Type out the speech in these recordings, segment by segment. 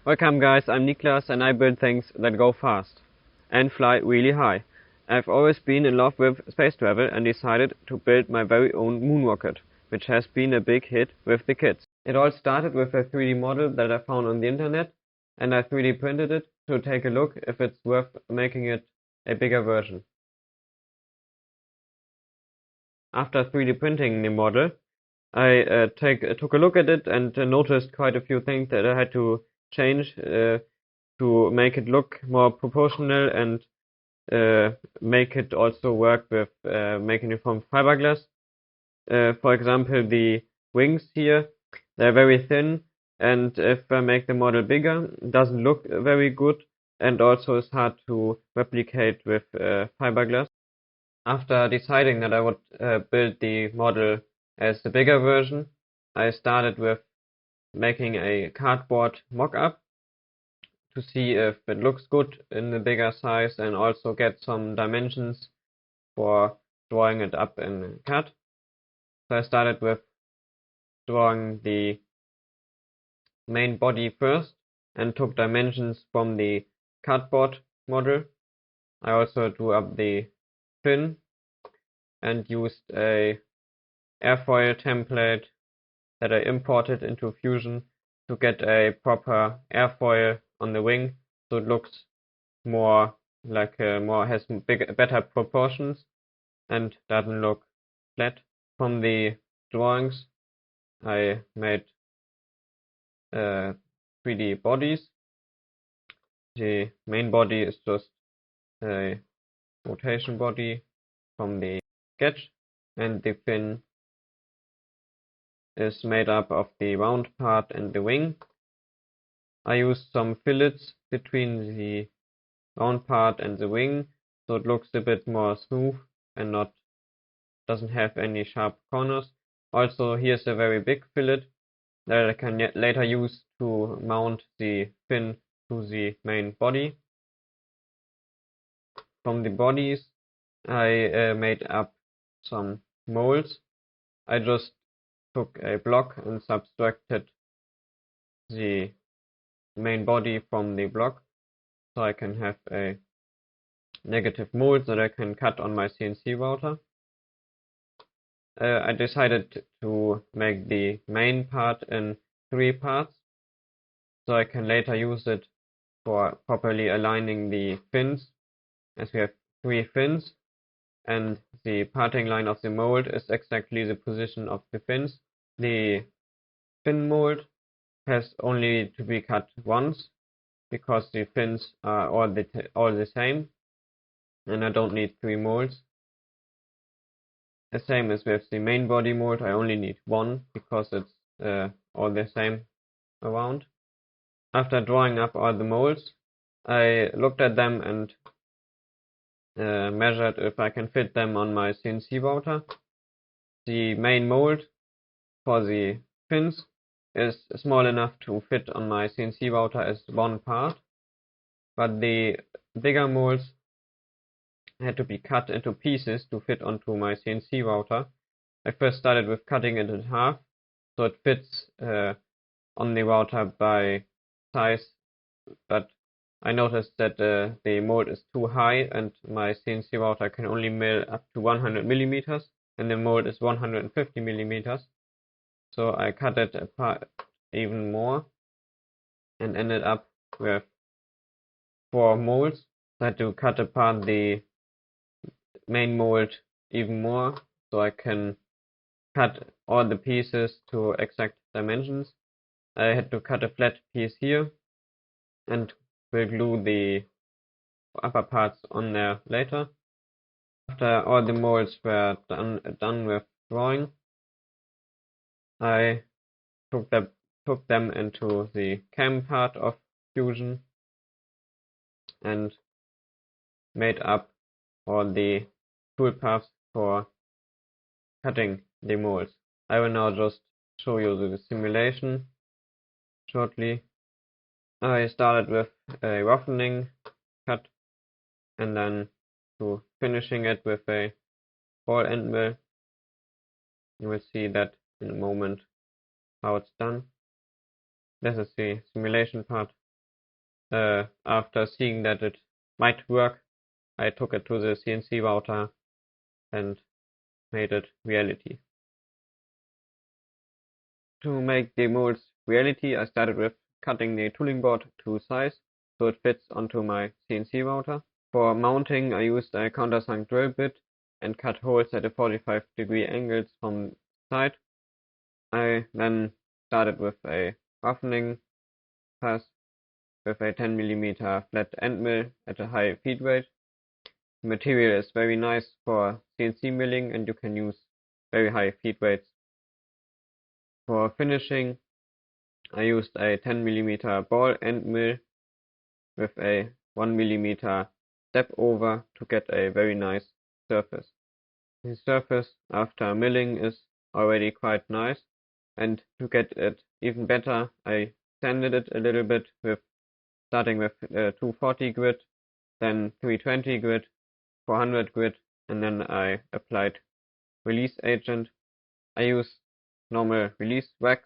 Welcome guys, I'm Niklas and I build things that go fast and fly really high. I've always been in love with space travel and decided to build my very own moon rocket, which has been a big hit with the kids. It all started with a 3D model that I found on the internet, and I 3D printed it to take a look if it's worth making it a bigger version. After 3D printing the model, I took a look at it and noticed quite a few things that I had to change to make it look more proportional and make it also work with making it from fiberglass. For example, the wings here, they're very thin, and if I make the model bigger, it doesn't look very good, and also it's hard to replicate with fiberglass. After deciding that I would build the model as the bigger version, I started with making a cardboard mock-up to see if it looks good in the bigger size and also get some dimensions for drawing it up in CAD. So I started with drawing the main body first and took dimensions from the cardboard model. I also drew up the fin and used a airfoil template that I imported into Fusion to get a proper airfoil on the wing, so it looks more like has better proportions and doesn't look flat. From the drawings, I made 3D bodies. The main body is just a rotation body from the sketch, and the fin is made up of the round part and the wing. I used some fillets between the round part and the wing, so it looks a bit more smooth and doesn't have any sharp corners. Also, here's a very big fillet that I can later use to mount the fin to the main body. From the bodies, I made up some molds. I just took a block and subtracted the main body from the block, so I can have a negative mold that I can cut on my CNC router. I decided to make the main part in 3 parts, so I can later use it for properly aligning the fins, as we have 3 fins, and the parting line of the mold is exactly the position of the fins. The fin mold has only to be cut once, because the fins are all the same, and I don't need 3 molds. The same as with the main body mold, I only need 1 because it's all the same around. After drawing up all the molds, I looked at them and measured if I can fit them on my CNC router. The main mold for the fins is small enough to fit on my CNC router as 1 part, but the bigger molds had to be cut into pieces to fit onto my CNC router. I first started with cutting it in half, so it fits on the router by size, but I noticed that the mold is too high and my CNC router can only mill up to 100 millimeters, and the mold is 150 millimeters. So I cut it apart even more and ended up with 4 molds. I had to cut apart the main mold even more, so I can cut all the pieces to exact dimensions. I had to cut a flat piece here and will glue the upper parts on there later. After all the molds were done with drawing, I took them into the CAM part of Fusion and made up all the toolpaths for cutting the molds. I will now just show you the simulation shortly. I started with a roughening cut and then to finishing it with a ball end mill. You will see that in a moment how it's done. This is the simulation part. after seeing that it might work, I took it to the CNC router and made it reality. To make the molds reality, I started with cutting the tooling board to size so it fits onto my CNC router. For mounting, I used a countersunk drill bit and cut holes at a 45-degree angles from the side. I then started with a roughening pass with a 10mm flat end mill at a high feed rate. The material is very nice for CNC milling and you can use very high feed rates. For finishing, I used a 10mm ball end mill with a 1mm step over to get a very nice surface. The surface after milling is already quite nice, and to get it even better, I sanded it a little bit starting with 240 grit, then 320 grit, 400 grit, and then I applied release agent. I use normal release wax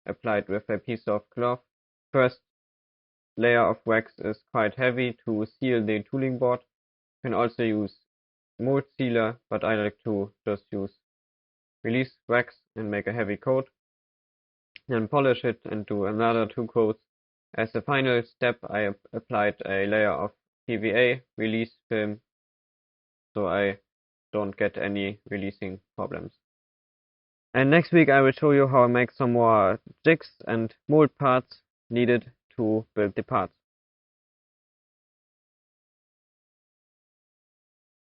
applied with a piece of cloth. First layer of wax is quite heavy to seal the tooling board. You can also use mold sealer, but I like to just use release wax and make a heavy coat. Then polish it and do another 2 coats. As a final step, I applied a layer of PVA release film so I don't get any releasing problems. And next week I will show you how I make some more jigs and mold parts needed to build the parts.